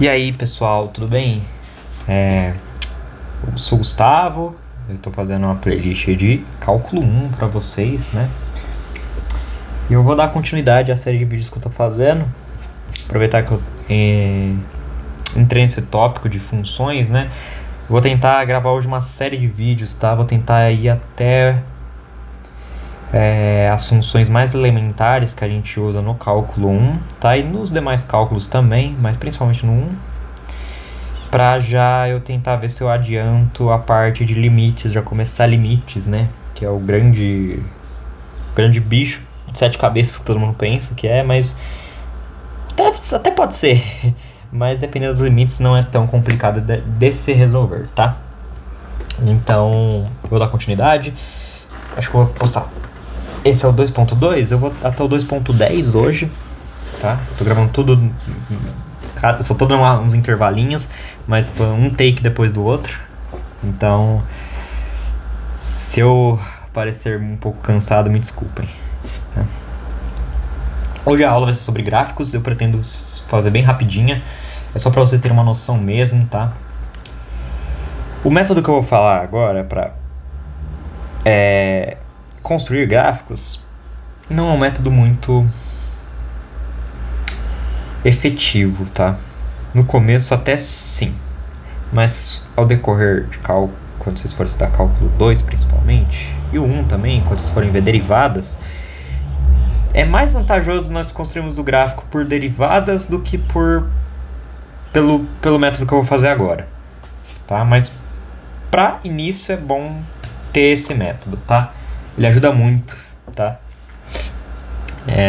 E aí, pessoal, tudo bem? Eu sou o Gustavo, eu tô fazendo uma playlist de Cálculo 1 pra vocês, né? E eu vou dar continuidade à série de vídeos que eu tô fazendo. Aproveitar que eu entrei nesse tópico de funções, né? Vou tentar gravar hoje uma série de vídeos, tá? Vou tentar ir até as funções mais elementares que a gente usa no Cálculo 1, tá? E nos demais cálculos também, mas principalmente no 1. Pra já eu tentar ver se eu adianto a parte de limites, já começar limites, né? Que é o grande bicho de 7 cabeças que todo mundo pensa que é, mas até pode ser. Mas dependendo dos limites não é tão complicado de se resolver, tá? Então, vou dar continuidade. Acho que eu vou postar. Esse é o 2.2, eu vou até o 2.10 hoje, tá? Tô gravando tudo... Só tô dando uns intervalinhos, mas um take depois do outro. Então, se eu parecer um pouco cansado, me desculpem. Tá? Hoje a aula vai ser sobre gráficos, eu pretendo fazer bem rapidinha. É só pra vocês terem uma noção mesmo, tá? O método que eu vou falar agora pra construir gráficos não é um método muito efetivo, tá? No começo até sim, mas ao decorrer de cálculo, quando vocês forem estudar cálculo 2 principalmente, e o 1 também, quando vocês forem ver derivadas, é mais vantajoso nós construirmos o gráfico por derivadas do que pelo método que eu vou fazer agora, tá? Mas para início é bom ter esse método, tá? Ele ajuda muito, tá?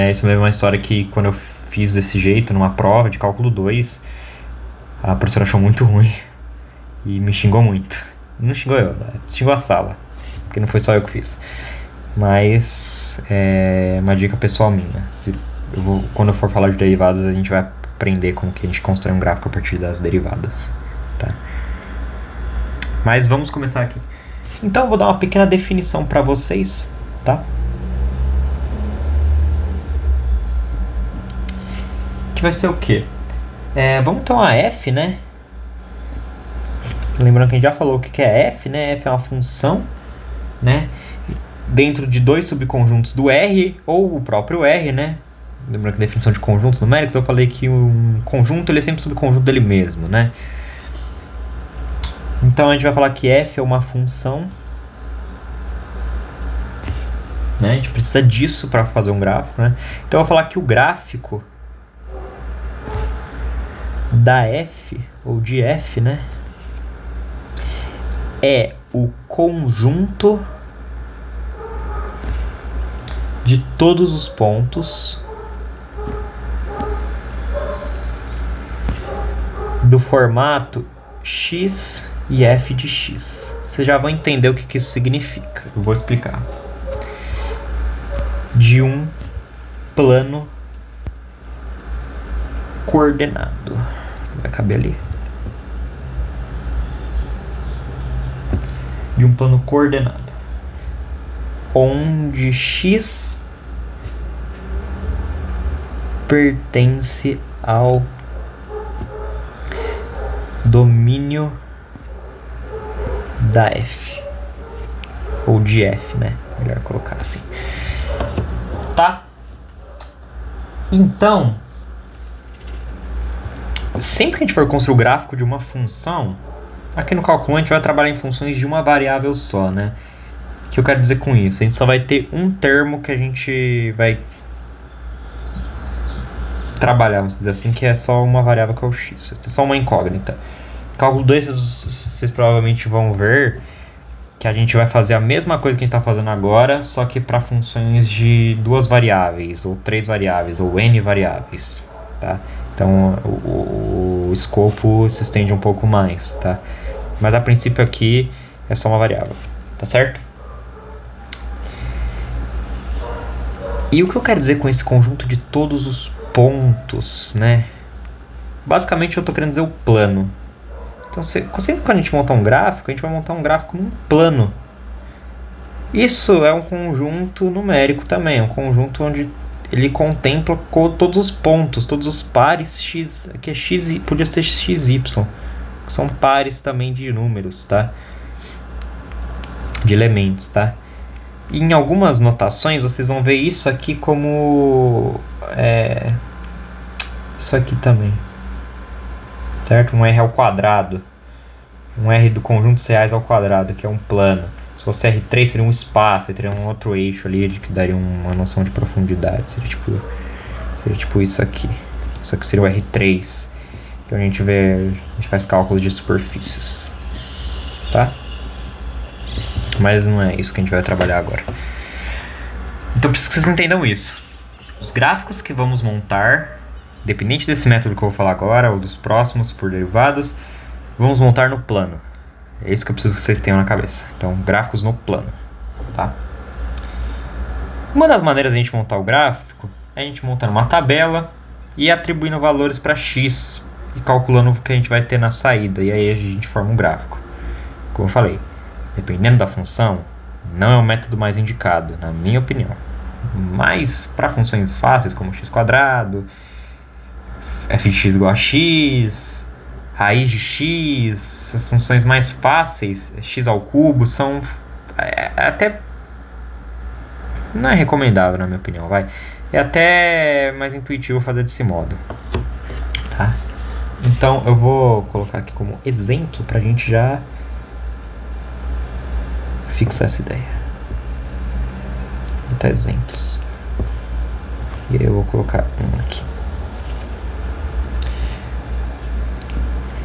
Isso mesmo é uma história que quando eu fiz desse jeito numa prova de cálculo 2, a professora achou muito ruim e me xingou muito. Não xingou eu, né? Xingou a sala, porque não foi só eu que fiz. Mas é uma dica pessoal minha. Quando eu for falar de derivadas, a gente vai aprender como que a gente constrói um gráfico a partir das derivadas, tá? Mas vamos começar aqui. Então eu vou dar uma pequena definição para vocês, tá? Que vai ser o quê? Vamos ter uma f, né? Lembrando que a gente já falou o que é f, né? F é uma função, né? Dentro de dois subconjuntos do R ou o próprio R, né? Lembrando que a definição de conjuntos numéricos, eu falei que um conjunto ele é sempre subconjunto dele mesmo, né? Então a gente vai falar que f é uma função, né? A gente precisa disso para fazer um gráfico, né? Então eu vou falar que o gráfico da f, ou de f, né? É o conjunto de todos os pontos do formato x e f de x. Vocês já vão entender o que isso significa. Eu vou explicar. De um plano coordenado. Vai caber ali. De um plano coordenado. Onde x pertence ao domínio da f. Ou de f, né? Melhor colocar assim. Tá? Então, sempre que a gente for construir o gráfico de uma função, aqui no cálculo a gente vai trabalhar em funções de uma variável só, né? O que eu quero dizer com isso? A gente só vai ter um termo que a gente vai trabalhar, vamos dizer assim, que é só uma variável que é o x. É só uma incógnita. Cálculo 2, vocês provavelmente vão ver que a gente vai fazer a mesma coisa que a gente está fazendo agora, só que para funções de 2 variáveis, ou 3 variáveis, ou n variáveis, tá? Então o escopo se estende um pouco mais, tá? Mas a princípio aqui é só uma variável, tá certo? E o que eu quero dizer com esse conjunto de todos os pontos, né? Basicamente eu estou querendo dizer o plano. Então sempre que a gente montar um gráfico, a gente vai montar um gráfico num plano. Isso é um conjunto numérico também, é um conjunto onde ele contempla todos os pontos, todos os pares x, aqui é x, podia ser xy, que são pares também de números, tá? De elementos, tá? E em algumas notações vocês vão ver isso aqui como isso aqui também, certo? Um r ao quadrado, um r do conjunto dos reais ao quadrado, que é um plano. Se fosse R3 seria um espaço, teria um outro eixo ali que daria uma noção de profundidade. Seria tipo isso aqui. Isso aqui seria o R3. Então a gente faz cálculos de superfícies, tá? Mas não é isso que a gente vai trabalhar agora. Então preciso que vocês entendam isso. Os gráficos que vamos montar, independente desse método que eu vou falar agora ou dos próximos por derivados, vamos montar no plano. É isso que eu preciso que vocês tenham na cabeça. Então, gráficos no plano, tá? Uma das maneiras de a gente montar o gráfico é a gente montando uma tabela e atribuindo valores para x e calculando o que a gente vai ter na saída. E aí a gente forma um gráfico. Como eu falei, dependendo da função, não é o método mais indicado, na minha opinião. Mas para funções fáceis como x², f de x igual a x, raiz de x, as funções mais fáceis, x ao cubo, são até... não é recomendável, na minha opinião, vai. É até mais intuitivo fazer desse modo, tá? Então, eu vou colocar aqui como exemplo pra gente já fixar essa ideia. Vou botar exemplos. E aí eu vou colocar um aqui.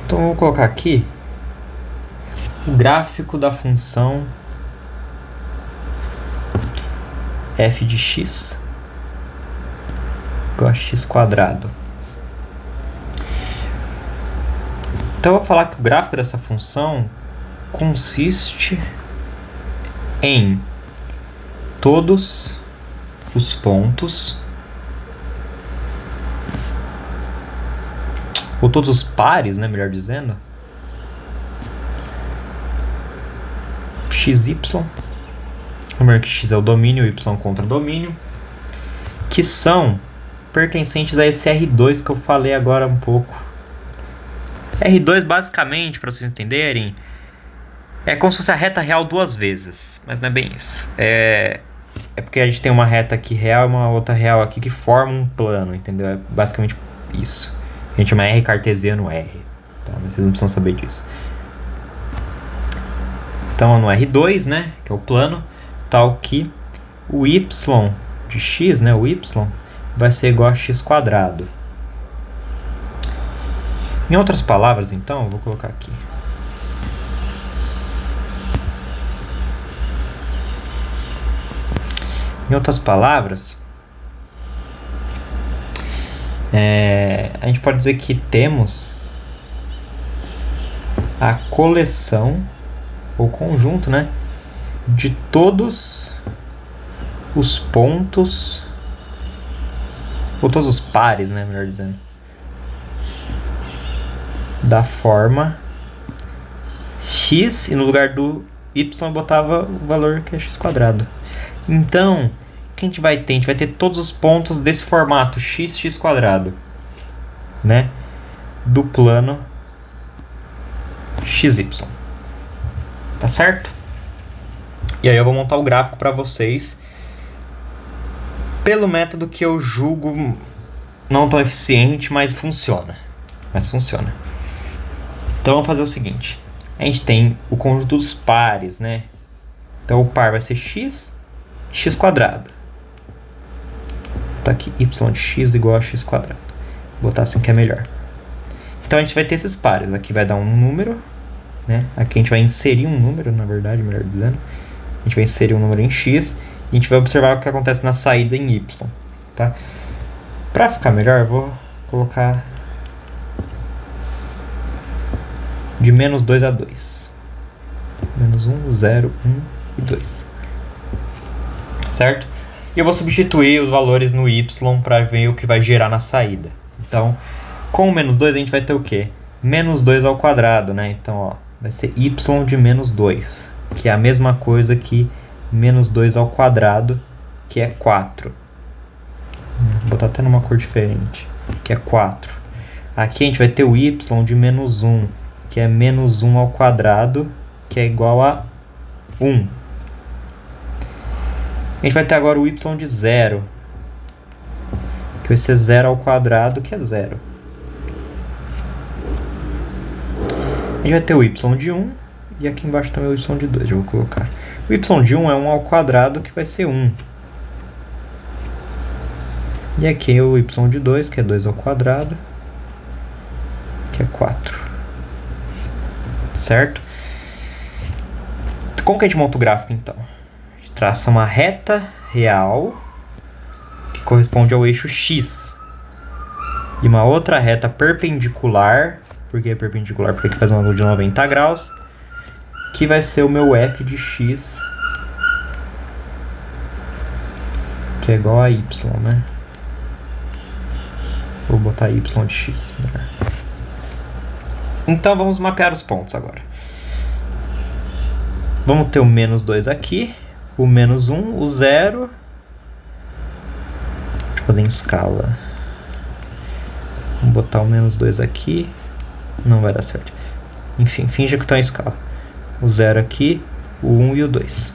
Então eu vou colocar aqui o gráfico da função f de x igual a x². Então eu vou falar que o gráfico dessa função consiste em todos os pontos, ou todos os pares, né, melhor dizendo, xy, lembrando que x é o domínio, y contra domínio, que são pertencentes a esse R2 que eu falei agora um pouco. R2, basicamente, para vocês entenderem, é como se fosse a reta real duas vezes, mas não é bem isso. É porque a gente tem uma reta aqui real e uma outra real aqui que formam um plano, entendeu? É basicamente isso. A gente chama R cartesiano R, tá? Mas vocês não precisam saber disso. Então no R2, né, que é o plano, tal que o y de x, né, o y, vai ser igual a x². Em outras palavras, então, eu vou colocar aqui. Em outras palavras, a gente pode dizer que temos a coleção, ou conjunto, né, de todos os pontos, ou todos os pares, né, melhor dizendo, da forma x, e no lugar do y eu botava o valor que é x². Então, o que a gente vai ter? A gente vai ter todos os pontos desse formato x², né, do plano xy. Tá certo? E aí eu vou montar o gráfico para vocês pelo método que eu julgo não tão eficiente, mas funciona. Então vamos fazer o seguinte. A gente tem o conjunto dos pares, né? Então o par vai ser x, x². Tá aqui, y de x igual a x². Vou botar assim que é melhor. Então a gente vai ter esses pares. Aqui vai dar um número, né? Aqui a gente vai inserir um número, na verdade, melhor dizendo. A gente vai inserir um número em x e a gente vai observar o que acontece na saída em y, tá? Para ficar melhor, eu vou colocar de -2 a 2. -1, 0, 1 e 2. Certo? E eu vou substituir os valores no y para ver o que vai gerar na saída. Então, com o -2 a gente vai ter o quê? -2², né? Então, ó, vai ser y de -2, que é a mesma coisa que -2², que é 4. Vou botar até numa cor diferente, que é 4. Aqui a gente vai ter o y de menos 1, que é menos 1 ao quadrado, que é igual a 1. A gente vai ter agora o y de 0, que vai ser 0 ao quadrado, que é 0. A gente vai ter o y de 1, e aqui embaixo também o y de 2, eu vou colocar. O y de 1 é 1 ao quadrado, que vai ser 1. E aqui é o y de 2, que é 2 ao quadrado, que é 4. Certo? Como que a gente monta o gráfico, então? A gente traça uma reta real, que corresponde ao eixo x, e uma outra reta perpendicular. Por que é perpendicular? Porque aqui faz um ângulo de 90 graus, que vai ser o meu f de x, que é igual a y, né? Vou botar y de x. Então vamos mapear os pontos agora. Vamos ter o menos 2 aqui, o menos 1, o 0. Deixa eu fazer em escala. Vamos botar o menos 2 aqui. Não vai dar certo. Enfim, finja que está em escala. O 0 aqui, o 1 e o 2.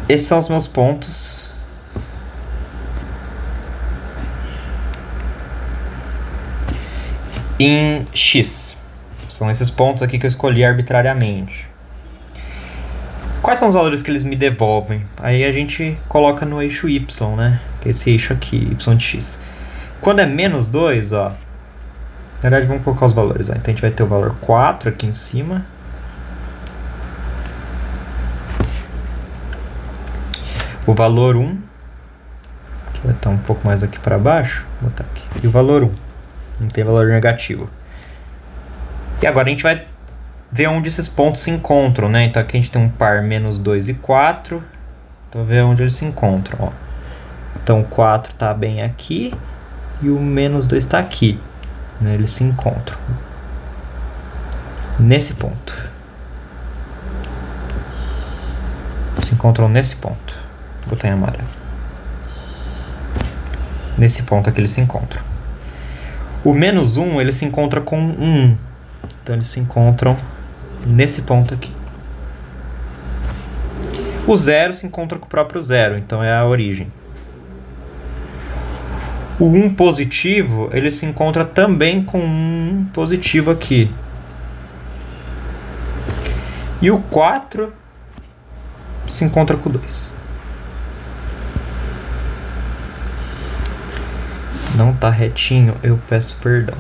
Esses são os meus pontos. Em x. São esses pontos aqui que eu escolhi arbitrariamente. Quais são os valores que eles me devolvem? Aí a gente coloca no eixo y, né? Que é esse eixo aqui, y de x. Quando é menos 2, ó. Na verdade, vamos colocar os valores. Ó. Então a gente vai ter o valor 4 aqui em cima. O valor 1. Que vai estar um pouco mais aqui para baixo. Vou botar aqui. E o valor 1. Não tem valor negativo. E agora a gente vai ver onde esses pontos se encontram, né? Então aqui a gente tem um par menos 2 e 4. Então ver onde eles se encontram, ó. Então o 4 está bem aqui e o menos 2 está aqui. Né? Eles se encontram nesse ponto. Se encontram nesse ponto. Vou botar em amarelo. Nesse ponto aqui eles se encontram. O menos 1, ele se encontra com 1. Então, eles se encontram nesse ponto aqui. O 0 se encontra com o próprio 0. Então, é a origem. O 1 positivo, ele se encontra também com 1 positivo aqui. E o 4 se encontra com o 2. Não tá retinho, eu peço perdão.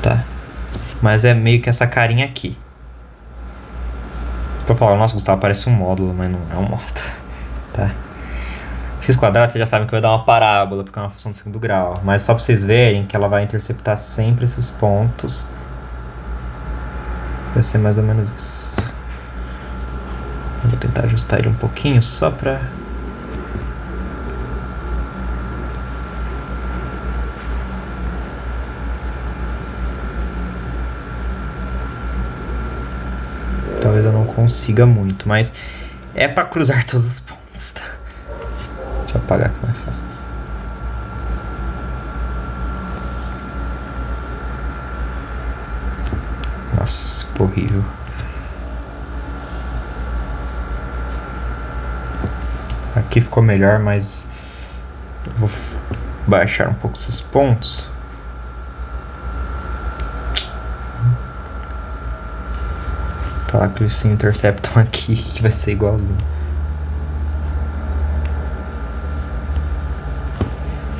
Tá? Mas é meio que essa carinha aqui. Pra falar, nossa, Gustavo, parece um módulo, mas não é um módulo. Tá? X quadrado, vocês já sabem que vai dar uma parábola, porque é uma função de segundo grau. Mas só pra vocês verem que ela vai interceptar sempre esses pontos. Vai ser mais ou menos isso. Eu vou tentar ajustar ele um pouquinho, só pra... Talvez eu não consiga muito, mas é pra cruzar todos os pontos, tá? Deixa eu apagar que é mais fácil. Nossa, ficou horrível. Aqui ficou melhor, mas eu vou baixar um pouco esses pontos. Falar que eles se interceptam aqui, que vai ser igualzinho.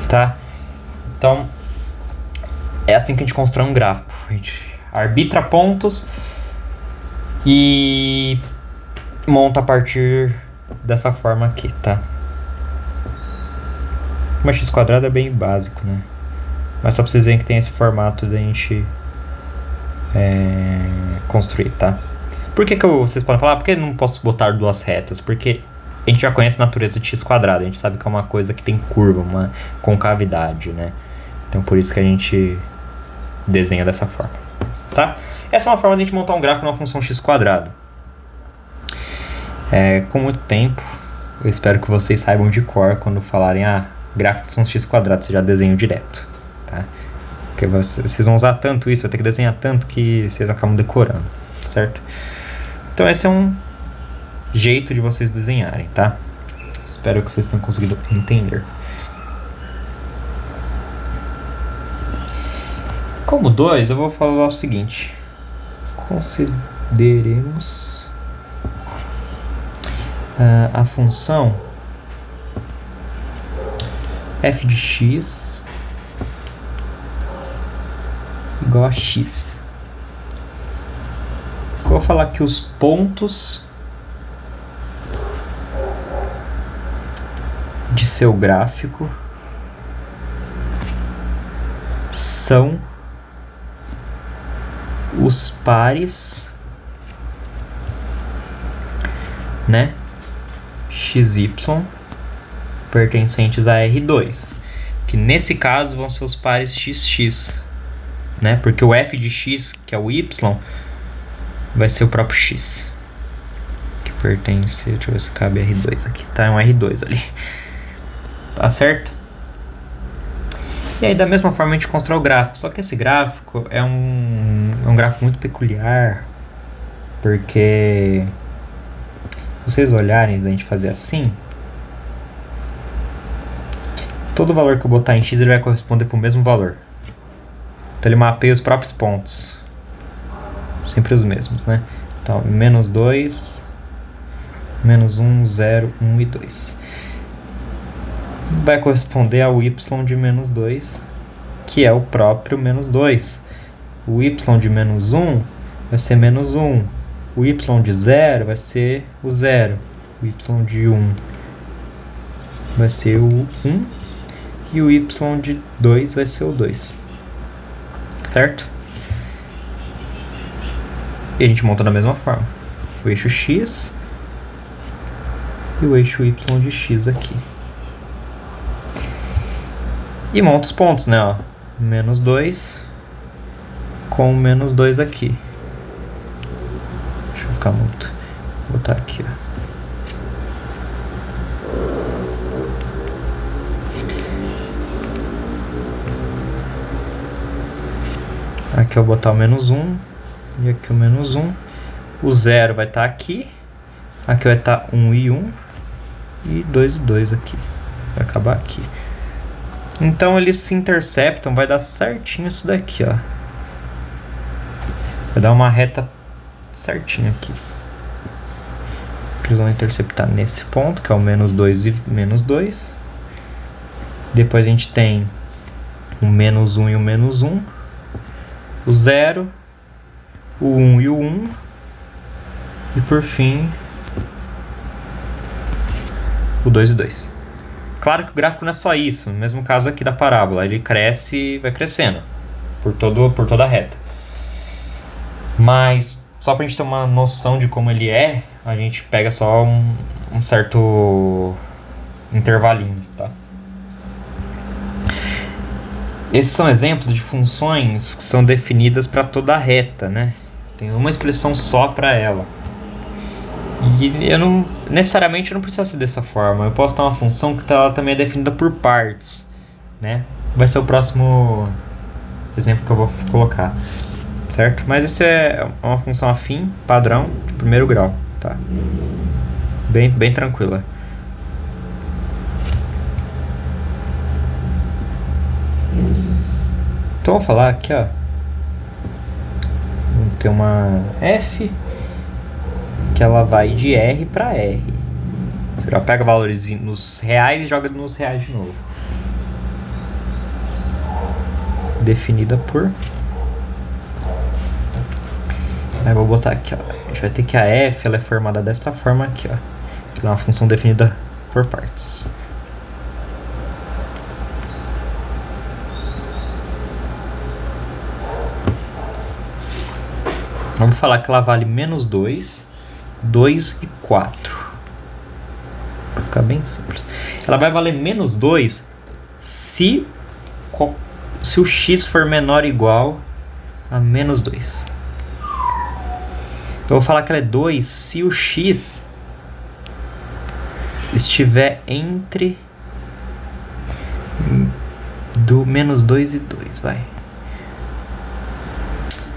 Tá? Então, é assim que a gente constrói um gráfico. A gente arbitra pontos e monta a partir dessa forma aqui, tá? Uma x quadrada é bem básico, né? Mas só pra vocês verem que tem esse formato de a gente construir, tá? Por que vocês podem falar, por que eu não posso botar duas retas? Porque a gente já conhece a natureza de x quadrado, a gente sabe que é uma coisa que tem curva, uma concavidade, né? Então por isso que a gente desenha dessa forma, tá? Essa é uma forma de a gente montar um gráfico numa função x quadrado. Com muito tempo, Eu espero que vocês saibam de cor quando falarem, gráfico de função x², você já desenha direto, tá? Porque vocês vão usar tanto isso, vai ter que desenhar tanto que vocês acabam decorando, certo? Então esse é um jeito de vocês desenharem, tá? Espero que vocês tenham conseguido entender. Como 2, eu vou falar o seguinte. Consideremos a função f de x igual a x. Eu vou falar que os pontos de seu gráfico são os pares, né, xy pertencentes a R2, que nesse caso vão ser os pares xx, né, porque o f de x, que é o y, vai ser o próprio x, que pertence, deixa eu ver se cabe R2 aqui, tá, é um R2 ali, tá certo? E aí, da mesma forma, a gente constrói o gráfico. Só que esse gráfico é um gráfico muito peculiar. Porque se vocês olharem, a gente fazer assim, todo valor que eu botar em x, ele vai corresponder para o mesmo valor. Então ele mapeia os próprios pontos. Sempre os mesmos, né? Então, menos 2, menos 1, 0, 1 e 2. Vai corresponder ao y de menos 2, que é o próprio menos 2. O y de menos 1 vai ser menos 1. O y de 0 vai ser o 0. O y de 1 vai ser o 1. E o y de 2 vai ser o 2. Certo? E a gente monta da mesma forma. O eixo x e o eixo y de x aqui. E monta os pontos, né, ó. Menos 2 com menos 2 aqui. Deixa eu ficar muito. Vou botar aqui, ó. Aqui eu vou botar o menos 1. E aqui o menos 1. O 0 vai estar aqui. Aqui vai estar 1 e 1. E 2 e 2 aqui. Vai acabar aqui. Então eles se interceptam, vai dar certinho isso daqui, ó. Vai dar uma reta certinho aqui. Eles vão interceptar nesse ponto, que é o menos 2 e menos 2. Depois a gente tem o menos 1 e o menos 1. O 0, o 1 e o 1. E por fim, o 2 e 2. Claro que o gráfico não é só isso, no mesmo caso aqui da parábola, ele cresce e vai crescendo por toda a reta. Mas só pra gente ter uma noção de como ele é, a gente pega só um certo intervalinho, tá? Esses são exemplos de funções que são definidas para toda a reta, né? Tem uma expressão só para ela. E eu não necessariamente não precisa ser dessa forma. Eu posso ter uma função que ela também é definida por partes, né? Vai ser o próximo exemplo que eu vou colocar, certo? Mas isso é uma função afim, padrão, de primeiro grau, tá? Bem tranquila. Então vou falar aqui, ó. Vamos ter uma f que ela vai de R para R. Você já pega valores nos reais e joga nos reais de novo. Definida por... Aí vou botar aqui, ó. A gente vai ter que a f ela é formada dessa forma aqui, ó. Que é uma função definida por partes. Vamos falar que ela vale menos 2, 2 e 4. Vai ficar bem simples. Ela vai valer menos 2 se o x for menor ou igual a menos 2. Eu vou falar que ela é 2 se o x estiver entre do menos 2 e 2, vai.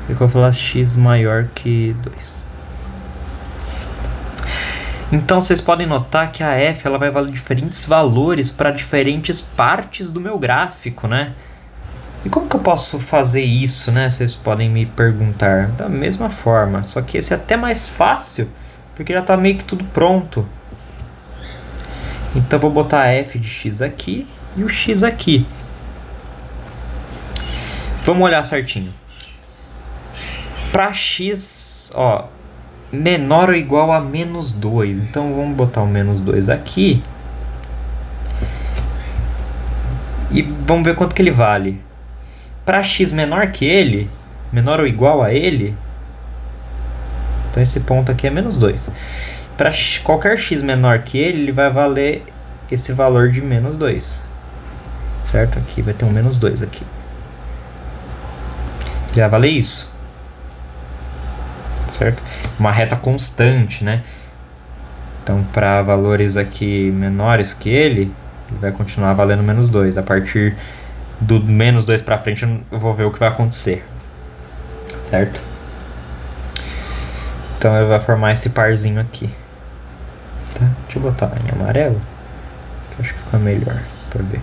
Eu vou falar x maior que 2. Então vocês podem notar que a f ela vai valer diferentes valores para diferentes partes do meu gráfico, né? E como que eu posso fazer isso, né? Vocês podem me perguntar. Da mesma forma, só que esse é até mais fácil, porque já está meio que tudo pronto. Então eu vou botar a f de x aqui e o x aqui. Vamos olhar certinho. Para x, ó, menor ou igual a menos 2. Então vamos botar o menos 2 aqui. E vamos ver quanto que ele vale. Para x menor que ele, menor ou igual a ele, então esse ponto aqui é menos 2. Para qualquer x menor que ele vai valer esse valor de menos 2. Certo? Aqui vai ter um menos 2 aqui. Ele vai valer isso. Certo? Uma reta constante, né? Então, para valores aqui menores que ele vai continuar valendo menos 2. A partir do menos 2 para frente, eu vou ver o que vai acontecer. Certo? Então, ele vai formar esse parzinho aqui. Tá? Deixa eu botar em amarelo, que eu acho que fica melhor para ver.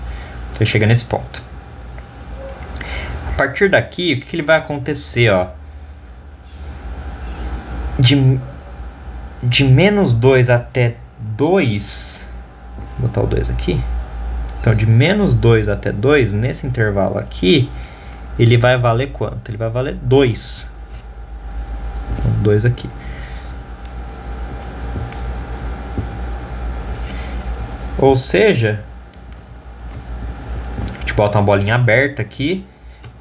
Então, chega nesse ponto. A partir daqui, o que ele vai acontecer, ó? De menos 2 até 2, vou botar o 2 aqui. Então, de menos 2 até 2, nesse intervalo aqui, ele vai valer quanto? Ele vai valer 2. Então, 2 aqui. Ou seja, a gente bota uma bolinha aberta aqui,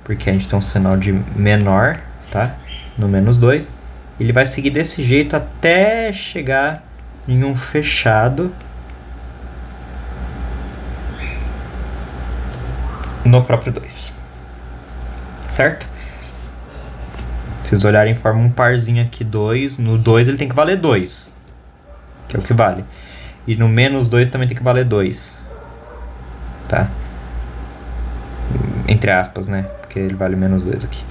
porque a gente tem um sinal de menor, tá? No menos 2. Ele vai seguir desse jeito até chegar em um fechado no próprio 2. Certo? Se vocês olharem, forma um parzinho aqui, 2. No 2 ele tem que valer 2, que é o que vale. E no menos 2 também tem que valer 2. Tá? Entre aspas, né? Porque ele vale menos 2 aqui.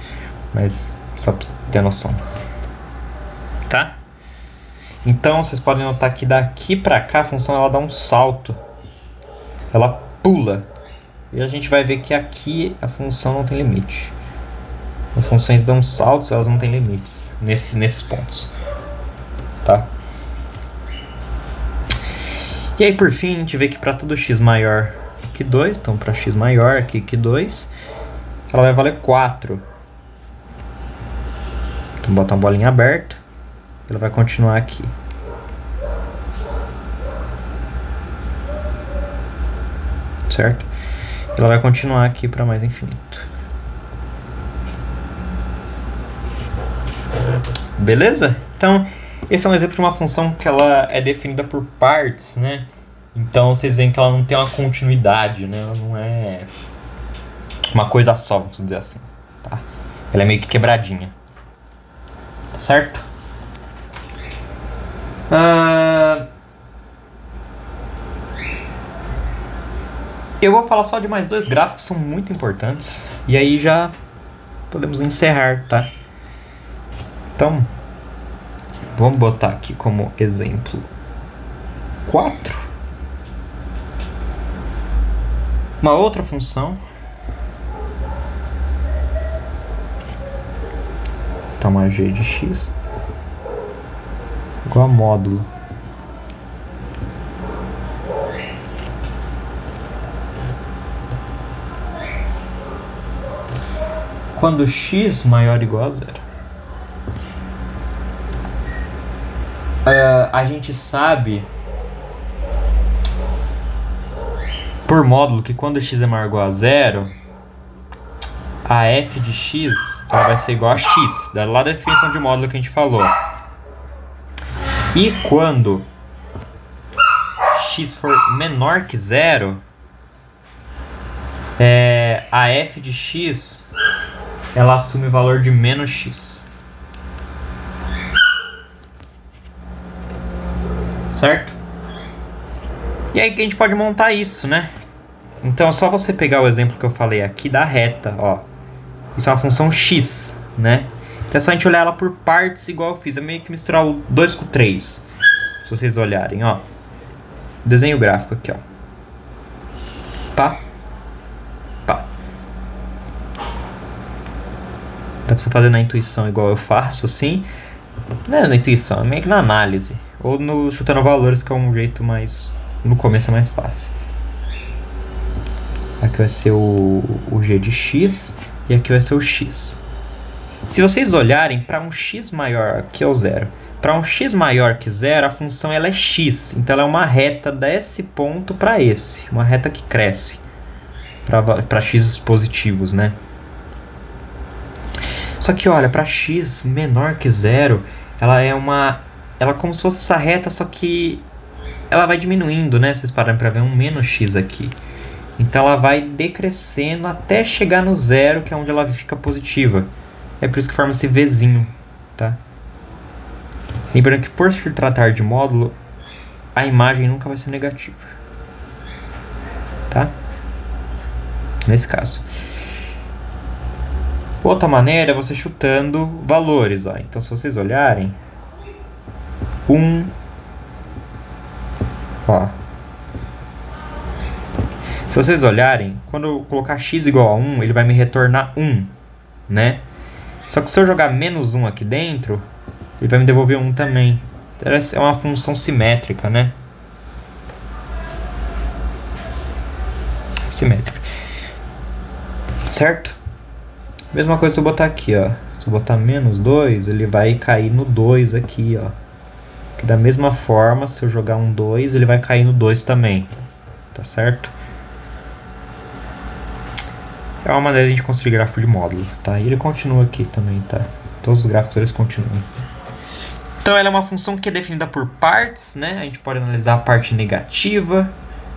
Mas só pra ter noção. Tá? Então vocês podem notar que daqui pra cá a função ela dá um salto. Ela pula. E a gente vai ver que aqui a função não tem limite. As funções dão saltos, elas não têm limites nesses pontos. Tá? E aí por fim a gente vê que para todo x maior que 2, então para x maior aqui que 2, ela vai valer 4. Então botar uma bolinha aberta, ela vai continuar aqui. Certo? Ela vai continuar aqui para mais infinito. Beleza? Então, esse é um exemplo de uma função que ela é definida por partes, né? Então, vocês veem que ela não tem uma continuidade, né? Ela não é uma coisa só, vamos dizer assim. Tá? Ela é meio que quebradinha. Tá certo? Eu vou falar só de mais dois gráficos que são muito importantes. E aí já podemos encerrar, tá? Então, vamos botar aqui como exemplo 4. Uma outra função. Então, uma g de x igual a módulo quando x maior ou igual a 0. A gente sabe por módulo que quando x é maior ou igual a 0, a f de x ela vai ser igual a x, lá da definição de módulo que a gente falou. E quando x for menor que 0, a f de x ela assume o valor de menos x. Certo? E aí que a gente pode montar isso, né? Então é só você pegar o exemplo que eu falei aqui da reta, ó. Isso é uma função x, né? Então é só a gente olhar ela por partes igual eu fiz. É meio que misturar o 2 com o 3. Se vocês olharem, ó. Desenho gráfico aqui, ó. Pá. Pá. Dá pra você fazer na intuição igual eu faço, assim. Não é na intuição, é meio que na análise. Ou no chutando valores, que é um jeito mais... No começo é mais fácil. Aqui vai ser o g de x. E aqui vai ser o x. Se vocês olharem, para um x maior, aqui é o zero. Para um x maior que zero, a função ela é x. Então ela é uma reta desse ponto para esse. Uma reta que cresce. Para x positivos, né? Só que olha, para x menor que zero, ela é como se fosse essa reta, só que ela vai diminuindo, né? Vocês param para ver um menos x aqui. Então ela vai decrescendo até chegar no zero, que é onde ela fica positiva. É por isso que forma esse Vzinho, tá? Lembrando que por se tratar de módulo, a imagem nunca vai ser negativa. Tá? Nesse caso. Outra maneira é você chutando valores, ó. Então se vocês olharem, ó. Se vocês olharem, quando eu colocar x igual a 1, ele vai me retornar 1, né? Só que se eu jogar menos 1 aqui dentro, ele vai me devolver 1 também. É uma função simétrica, né? Simétrica. Certo? Mesma coisa se eu botar aqui, ó. Se eu botar menos 2, ele vai cair no 2 aqui, ó. Que da mesma forma, se eu jogar um 2, ele vai cair no 2 também. Tá certo? É uma maneira de a gente construir gráfico de módulo, tá? E ele continua aqui também, tá? Todos os gráficos eles continuam. Então ela é uma função que é definida por partes, né? A gente pode analisar a parte negativa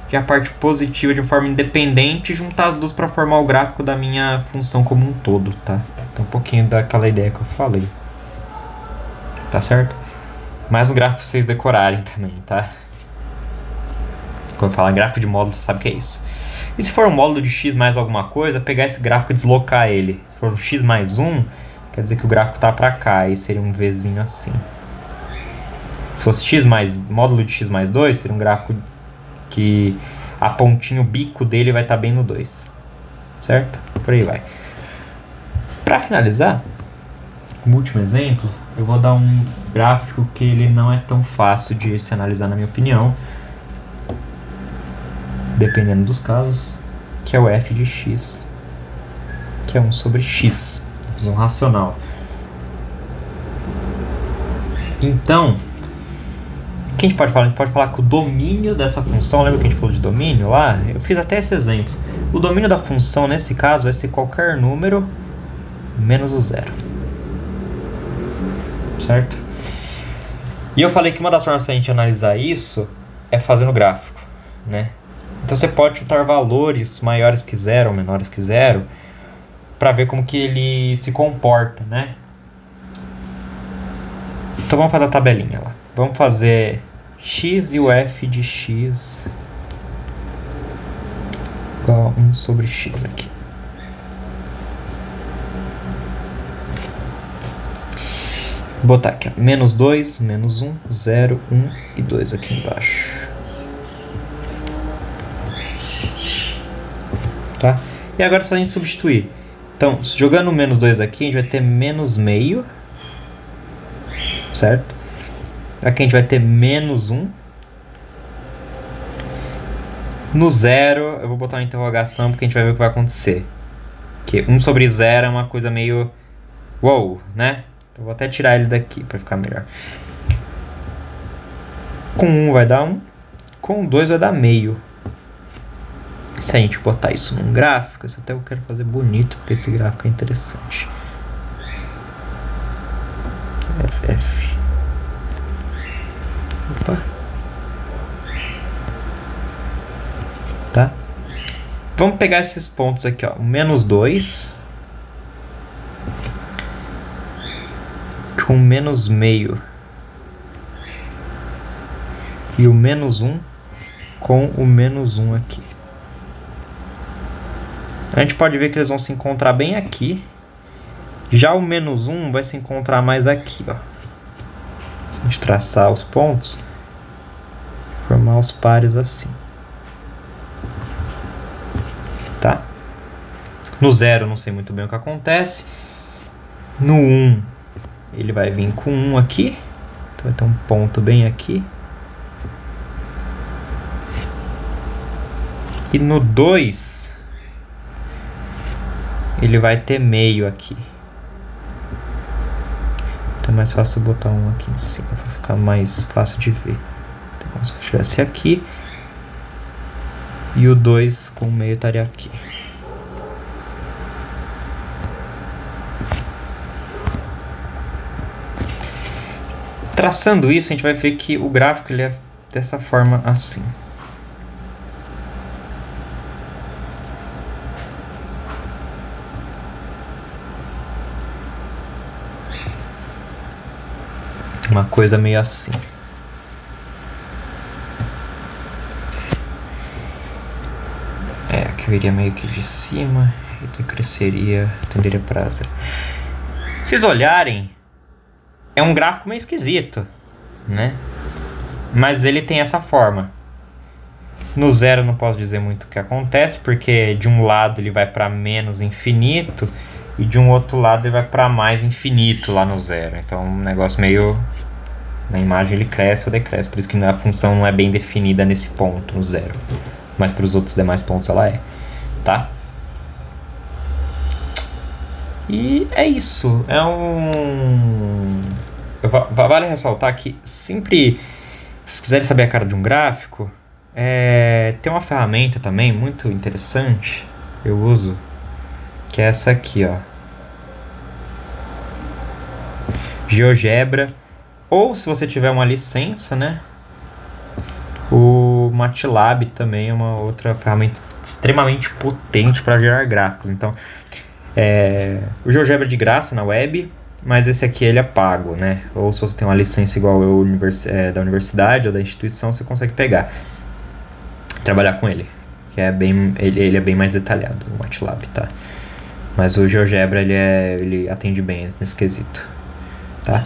e a parte positiva de forma independente e juntar as duas para formar o gráfico da minha função como um todo, tá? Então um pouquinho daquela ideia que eu falei. Tá certo? Mais um gráfico pra vocês decorarem também, tá? Quando eu falar gráfico de módulo, você sabe o que é isso. E se for um módulo de x mais alguma coisa, pegar esse gráfico e deslocar ele. Se for um x mais 1, quer dizer que o gráfico tá pra cá, aí seria um Vzinho assim. Se fosse módulo de x mais 2, seria um gráfico que a pontinha, o bico dele vai estar bem no 2. Certo? Por aí vai. Para finalizar, o último exemplo, eu vou dar um gráfico que ele não é tão fácil de se analisar na minha opinião, dependendo dos casos, que é o f de x, que é 1 sobre x, função racional. Então, o que a gente pode falar? A gente pode falar que o domínio dessa função, lembra que a gente falou de domínio lá? Eu fiz até esse exemplo. O domínio da função, nesse caso, vai ser qualquer número menos o zero. Certo? E eu falei que uma das formas para a gente analisar isso é fazendo gráfico, né? Então você pode chutar valores maiores que zero ou menores que zero para ver como que ele se comporta, né? Então vamos fazer a tabelinha lá. Vamos fazer x e o f de x igual a 1 sobre x aqui. Vou botar aqui, ó, menos 2, menos 1, 0, 1 e 2 aqui embaixo. Tá? E agora é só a gente substituir. Então, jogando o menos 2 aqui, a gente vai ter menos meio. Certo? Aqui a gente vai ter menos 1. No 0, eu vou botar uma interrogação porque a gente vai ver o que vai acontecer. Que 1 sobre 0 é uma coisa meio... Uou, né? Eu vou até tirar ele daqui para ficar melhor. Com 1 vai dar 1. Com 2 vai dar meio. Se a gente botar isso num gráfico, isso até eu quero fazer bonito, porque esse gráfico é interessante. FF. Opa. Tá? Vamos pegar esses pontos aqui, ó. O menos 2. Com menos meio. E o menos 1 com o -1 aqui. A gente pode ver que eles vão se encontrar bem aqui. Já o -1 vai se encontrar mais aqui, ó. A gente traçar os pontos, formar os pares assim. Tá? No 0 eu não sei muito bem o que acontece. No 1 ele vai vir com 1 aqui. Então vai ter um ponto bem aqui. E no 2 ele vai ter meio aqui. Então é mais fácil botar um aqui em cima para ficar mais fácil de ver. Então, como se eu estivesse aqui. E o 2 com o meio estaria aqui. Traçando isso, a gente vai ver que o gráfico ele é dessa forma assim. Uma coisa meio assim. Aqui viria meio que de cima e cresceria, tenderia para zero. Se vocês olharem, é um gráfico meio esquisito, né? Mas ele tem essa forma. No 0 eu não posso dizer muito o que acontece, porque de um lado ele vai para menos infinito e de um outro lado ele vai para mais infinito lá no 0. Então um negócio meio... Na imagem ele cresce ou decresce, por isso que a função não é bem definida nesse ponto, no 0. Mas para os outros demais pontos ela é, tá? E é isso. Vale ressaltar que sempre, se vocês quiserem saber a cara de um gráfico, tem uma ferramenta também muito interessante, eu uso, que é essa aqui, ó. GeoGebra. Ou se você tiver uma licença, né? O MATLAB também é uma outra ferramenta extremamente potente para gerar gráficos. Então, o GeoGebra é de graça na web, mas esse aqui ele é pago, né? Ou se você tem uma licença igual eu da universidade ou da instituição, você consegue pegar, trabalhar com ele, que é bem, ele é bem mais detalhado, o MATLAB, tá? Mas o GeoGebra ele atende bem nesse quesito, tá?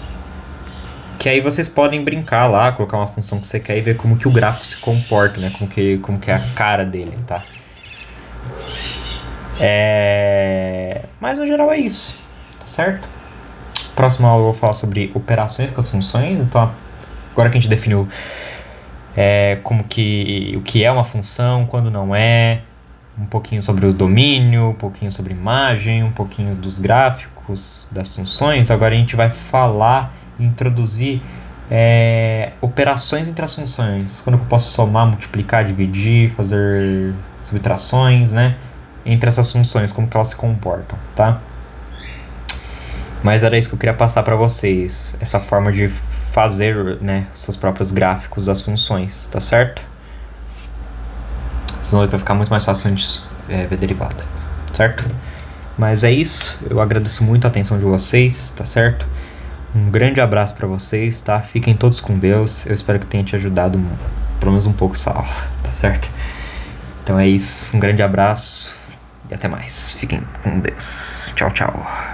Que aí vocês podem brincar lá, colocar uma função que você quer e ver como que o gráfico se comporta, né? Como que é a cara dele, tá? Mas no geral é isso, tá certo? Próxima aula eu vou falar sobre operações com as funções. Então, agora que a gente definiu o que é uma função, quando não é, um pouquinho sobre o domínio, um pouquinho sobre imagem, um pouquinho dos gráficos das funções, agora a gente vai falar, introduzir operações entre as funções. Quando eu posso somar, multiplicar, dividir, fazer subtrações, né? Entre essas funções, como que elas se comportam, tá? Mas era isso que eu queria passar para vocês, essa forma de fazer, né, os seus próprios gráficos das funções, tá certo? Senão vai ficar muito mais fácil a gente ver derivada, certo? Mas é isso, eu agradeço muito a atenção de vocês, tá certo? Um grande abraço para vocês, tá? Fiquem todos com Deus, eu espero que tenha te ajudado pelo menos um pouco essa aula, tá certo? Então é isso, um grande abraço e até mais. Fiquem com Deus. Tchau, tchau.